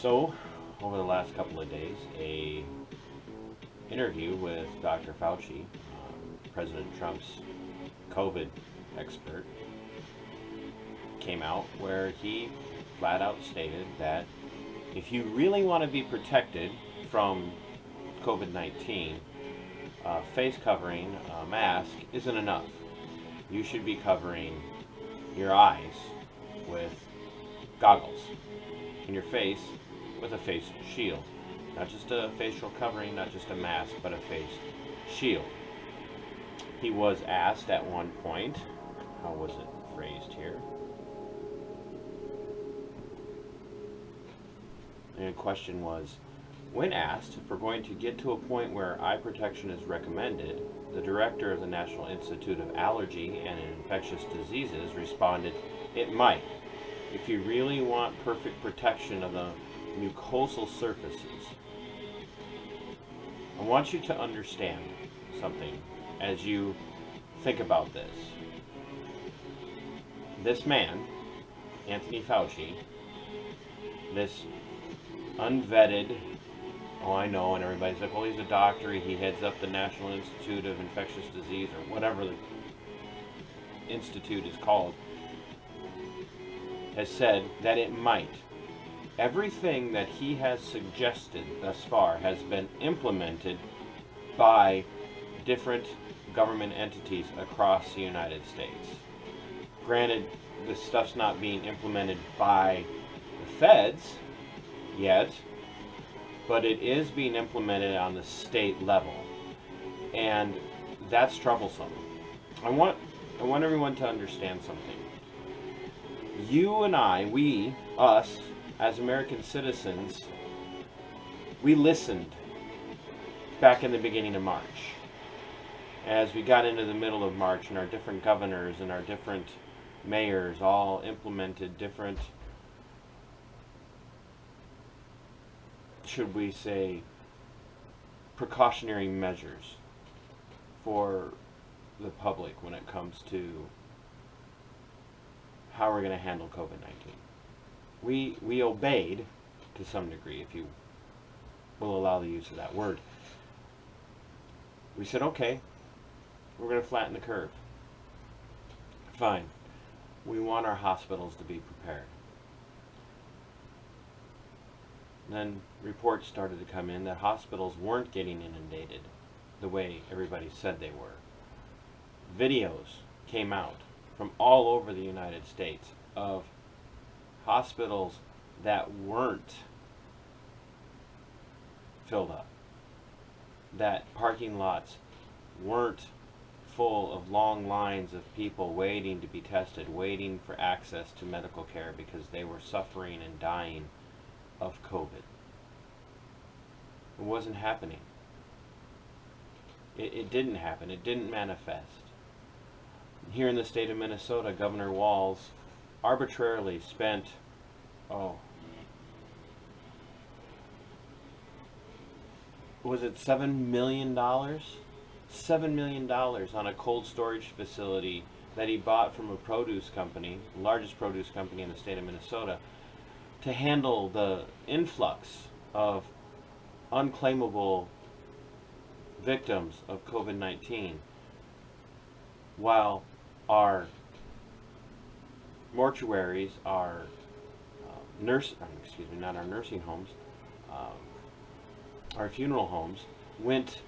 So, over the last couple of days, a interview with Dr. Fauci, President Trump's COVID expert, came out where he flat out stated that if you really want to be protected from COVID-19, face covering, mask isn't enough. You should be covering your eyes with goggles and your face with a face shield. Not just a facial covering, not just a mask, but a face shield. He was asked at one point, how was it phrased here? And the question was, when asked if we're going to get to a point where eye protection is recommended, the director of the National Institute of Allergy and Infectious Diseases responded, "It might, if you really want perfect protection of the mucosal surfaces." I want you to understand something as you think about this. This man, Anthony Fauci, this unvetted, oh I know, and everybody's like, well, he's a doctor, he heads up the National Institute of Infectious Disease, or whatever the institute is called, has said that it might. Everything that he has suggested thus far has been implemented by different government entities across the United States. Granted, this stuff's not being implemented by the feds yet, but it is being implemented on the state level, and that's troublesome. I want everyone to understand something. You and I, us, as American citizens, we listened back in the beginning of March. As we got into the middle of March and our different governors and our different mayors all implemented different, should we say, precautionary measures for the public when it comes to how we're going to handle COVID-19. We obeyed to some degree, if you will allow the use of that word. We said, okay, we're going to flatten the curve. Fine. We want our hospitals to be prepared. Then reports started to come in that hospitals weren't getting inundated the way everybody said they were. Videos came out from all over the United States of hospitals that weren't filled up, that parking lots weren't full of long lines of people waiting to be tested, waiting for access to medical care because they were suffering and dying of COVID. It wasn't happening. It didn't happen. It didn't manifest. Here in the state of Minnesota, Governor Walz arbitrarily spent, was it $7 million? $7 million on a cold storage facility that he bought from a produce company, the largest produce company in the state of Minnesota, to handle the influx of unclaimable victims of COVID-19, while our mortuaries, our not our nursing homes, our funeral homes went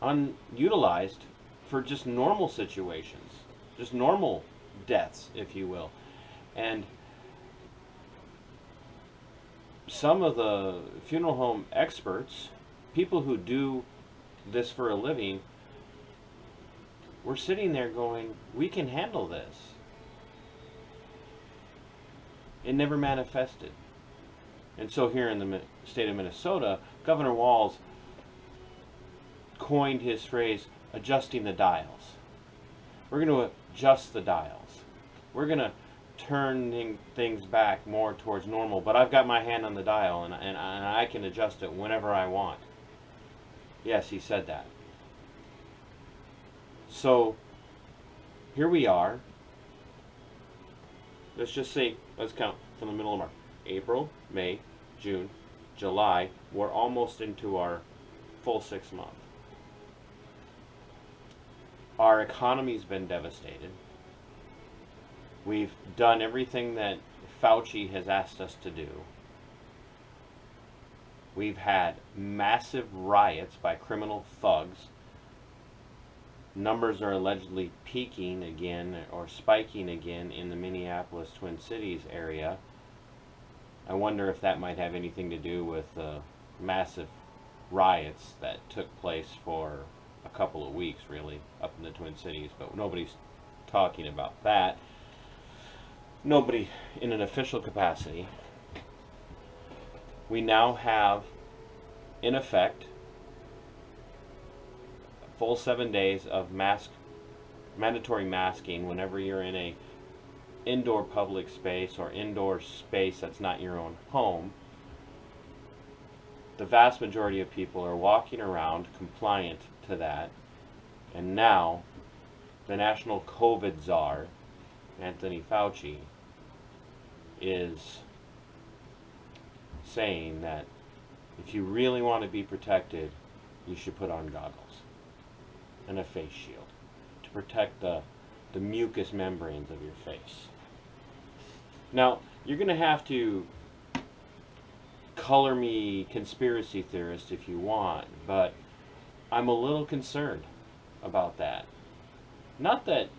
unutilized for just normal situations, just normal deaths, if you will. And some of the funeral home experts, people who do this for a living, were sitting there going, we can handle this. It never manifested. And so here in the state of Minnesota, Governor Walz coined his phrase, adjusting the dials. We're going to adjust the dials. We're going to turn things back more towards normal, but I've got my hand on the dial and I can adjust it whenever I want. Yes, he said that. So here we are. Let's just say, let's count from the middle of March. April, May, June, July, we're almost into our full 6 month. Our economy's been devastated. We've done everything that Fauci has asked us to do. We've had massive riots by criminal thugs. Numbers are allegedly peaking again or spiking again in the Minneapolis Twin Cities area. I wonder if that might have anything to do with the massive riots that took place for a couple of weeks, really, up in the Twin Cities, but nobody's talking about that. Nobody in an official capacity. We now have, in effect, full 7 days of mandatory masking whenever you're in a indoor public space or indoor space that's not your own home. The vast majority of people are walking around compliant to that, and now the national COVID czar, Anthony Fauci, is saying that if you really want to be protected, you should put on goggles and a face shield to protect the mucous membranes of your face. Now, you're going to have to color me conspiracy theorist if you want, but I'm a little concerned about that. Not that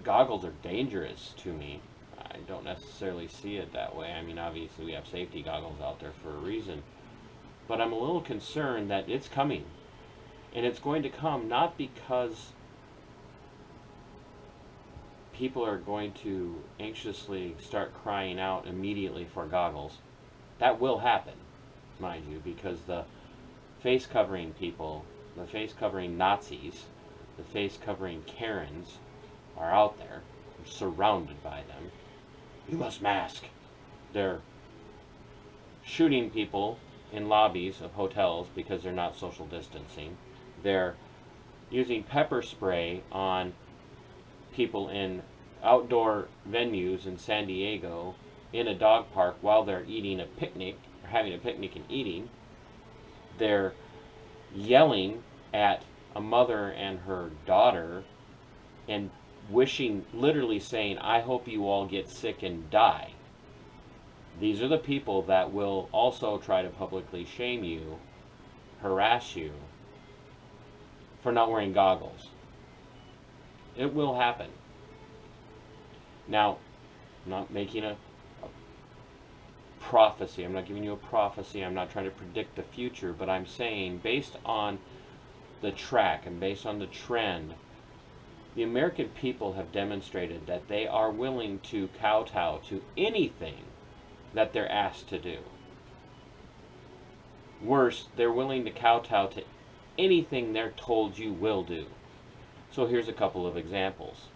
goggles are dangerous to me. I don't necessarily see it that way. I mean, obviously we have safety goggles out there for a reason. But I'm a little concerned that it's coming. And it's going to come not because people are going to anxiously start crying out immediately for goggles. That will happen, mind you, because the face covering people, the face covering Nazis, the face covering Karens are out there. We're surrounded by them. You must mask. They're shooting people in lobbies of hotels because they're not social distancing. They're using pepper spray on people in outdoor venues in San Diego in a dog park while they're eating a picnic, or having a picnic and eating. They're yelling at a mother and her daughter and wishing, literally saying, I hope you all get sick and die. These are the people that will also try to publicly shame you, harass you for not wearing goggles. It will happen. Now, I'm not making a prophecy. I'm not giving you a prophecy. I'm not trying to predict the future, but I'm saying based on the track and based on the trend, the American people have demonstrated that they are willing to kowtow to anything that they're asked to do. Worse, they're willing to kowtow to anything they're told you will do. So here's a couple of examples.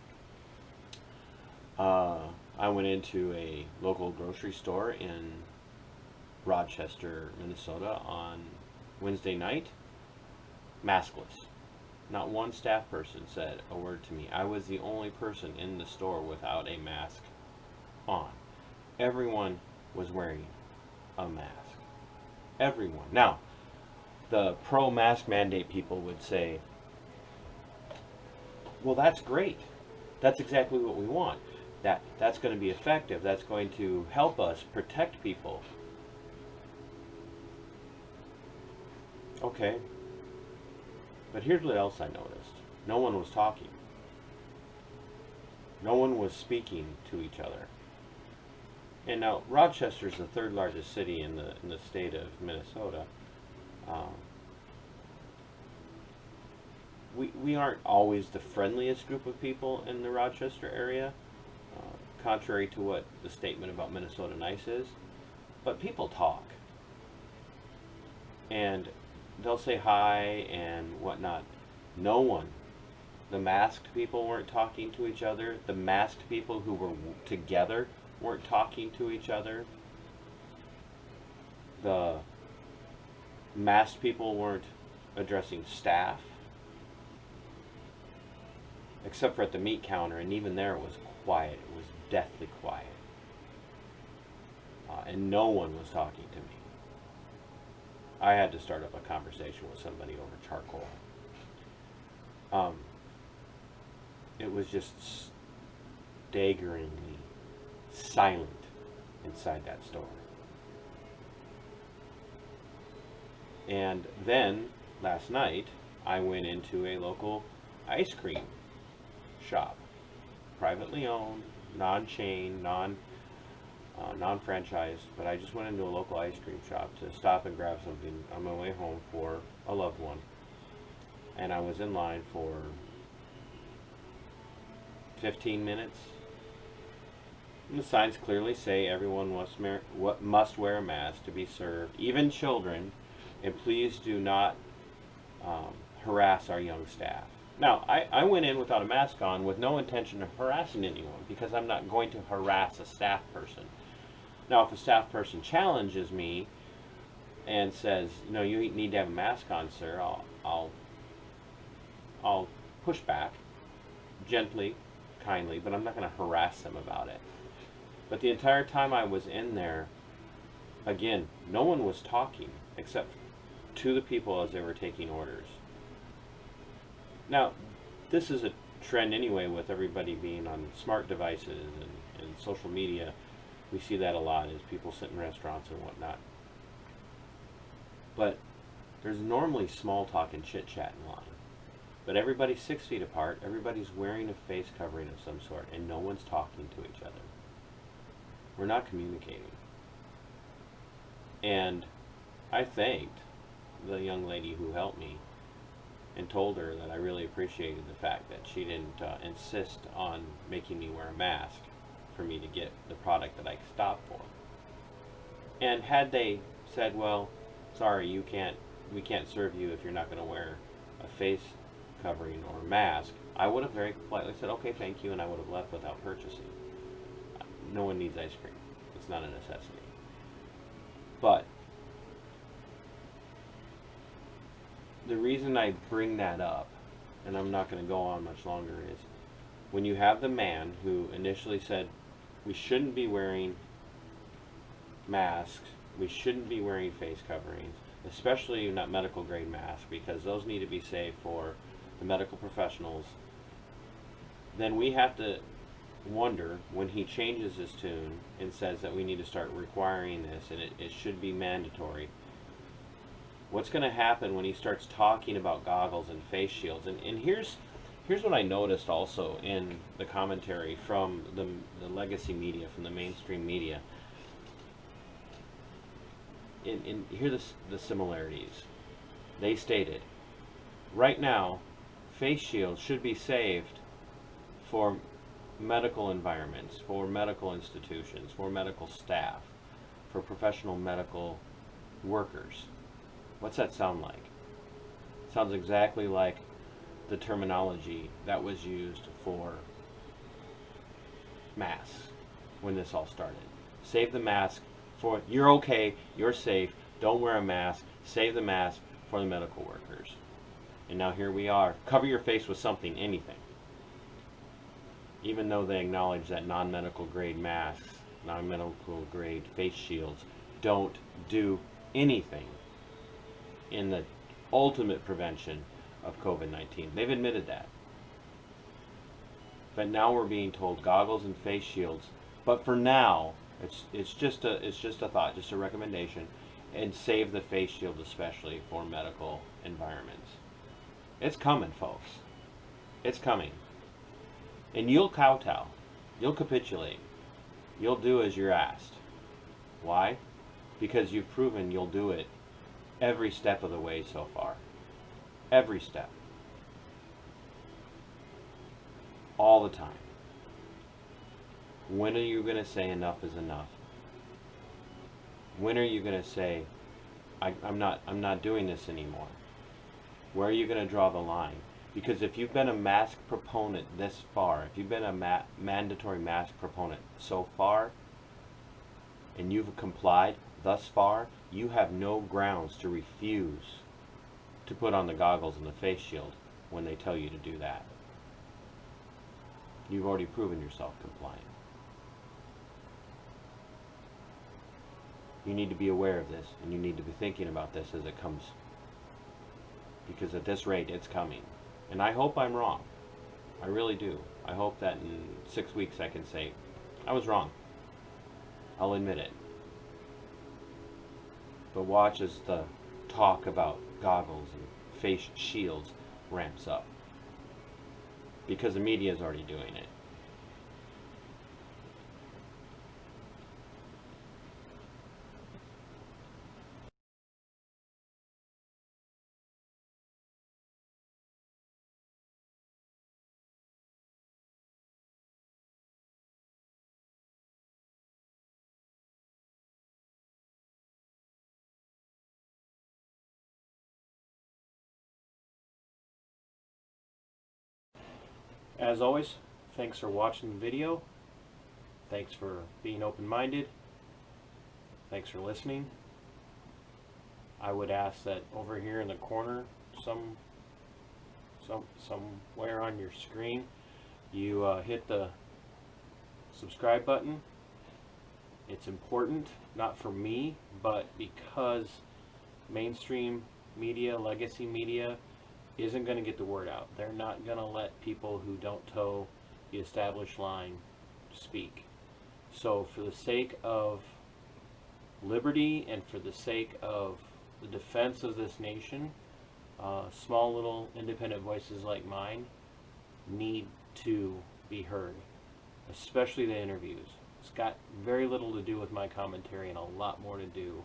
I went into a local grocery store in Rochester, Minnesota on Wednesday night, maskless. Not one staff person said a word to me. I was the only person in the store without a mask on. Everyone was wearing a mask. Everyone. Now, the pro-mask mandate people would say, well, that's great. That's exactly what we want. That's going to be effective. That's going to help us protect people. Okay. But here's what else I noticed. No one was talking. No one was speaking to each other. And now, Rochester is the third largest city in the state of Minnesota. We aren't always the friendliest group of people in the Rochester area, contrary to what the statement about Minnesota nice is. But people talk. And they'll say hi and whatnot. No one. The masked people weren't talking to each other. The masked people who were together weren't talking to each other. The masked people weren't addressing staff. Except for at the meat counter, and even there it was quiet. It was deathly quiet. And no one was talking to me. I had to start up a conversation with somebody over charcoal. It was just staggeringly silent inside that store. And then, last night, I went into a local ice cream shop. Privately owned, non-chain, non-franchised, but I just went into a local ice cream shop to stop and grab something on my way home for a loved one. And I was in line for 15 minutes. And the signs clearly say everyone must wear a mask to be served, even children, and please do not harass our young staff. Now, I went in without a mask on with no intention of harassing anyone, because I'm not going to harass a staff person. Now, if a staff person challenges me and says, "No, you need to have a mask on, sir," I'll push back gently, kindly, but I'm not going to harass them about it. But the entire time I was in there, again, no one was talking except to the people as they were taking orders. Now, this is a trend anyway with everybody being on smart devices and social media. We see that a lot as people sit in restaurants and whatnot. But there's normally small talk and chit chat in line. But everybody's 6 feet apart, everybody's wearing a face covering of some sort, and no one's talking to each other. We're not communicating. And I thanked the young lady who helped me and told her that I really appreciated the fact that she didn't insist on making me wear a mask for me to get the product that I stopped for. And had they said, "Well, sorry, we can't serve you if you're not going to wear a face covering or a mask," I would have very politely said, "Okay, thank you," and I would have left without purchasing. No one needs ice cream. It's not a necessity. But the reason I bring that up, and I'm not going to go on much longer, is when you have the man who initially said we shouldn't be wearing masks, we shouldn't be wearing face coverings, especially not medical grade masks, because those need to be saved for the medical professionals, then we have to wonder, when he changes his tune and says that we need to start requiring this and it should be mandatory, what's going to happen when he starts talking about goggles and face shields? And here's what I noticed also in the commentary from the legacy media, from the mainstream media. Here are the similarities. They stated, right now, face shields should be saved for medical environments, for medical institutions, for medical staff, for professional medical workers. What's that sound like? It sounds exactly like the terminology that was used for masks when this all started. Save the mask for, you're okay, you're safe, don't wear a mask, save the mask for the medical workers. And now here we are, cover your face with something, anything. Even though they acknowledge that non-medical grade masks, non-medical grade face shields don't do anything in the ultimate prevention of COVID-19. They've admitted that. But now we're being told goggles and face shields. But for now, it's just a thought, just a recommendation, and save the face shield especially for medical environments. It's coming, folks. It's coming. And you'll kowtow. You'll capitulate. You'll do as you're asked. Why? Because you've proven you'll do it every step of the way so far. Every step. All the time. When are you going to say enough is enough? When are you going to say, I'm not doing this anymore? Where are you going to draw the line? Because if you've been a mask proponent this far, if you've been a mandatory mask proponent so far, and you've complied thus far, you have no grounds to refuse to put on the goggles and the face shield when they tell you to do that. You've already proven yourself compliant. You need to be aware of this, and you need to be thinking about this as it comes, because at this rate it's coming. And I hope I'm wrong. I really do. I hope that in 6 weeks I can say, I was wrong. I'll admit it. But watch as the talk about goggles and face shields ramps up, because the media is already doing it. As always, thanks for watching the video. Thanks for being open-minded. Thanks for listening. I would ask that over here in the corner, somewhere on your screen, you hit the subscribe button. It's important, not for me, but because mainstream media, legacy media, isn't going to get the word out. They're not going to let people who don't toe the established line speak. So for the sake of liberty and for the sake of the defense of this nation, small little independent voices like mine need to be heard, especially the interviews. It's got very little to do with my commentary and a lot more to do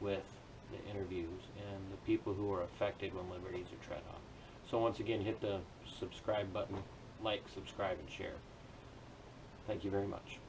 with the interviews and the people who are affected when liberties are tread on. So once again, hit the subscribe button, like, subscribe, and share. Thank you very much.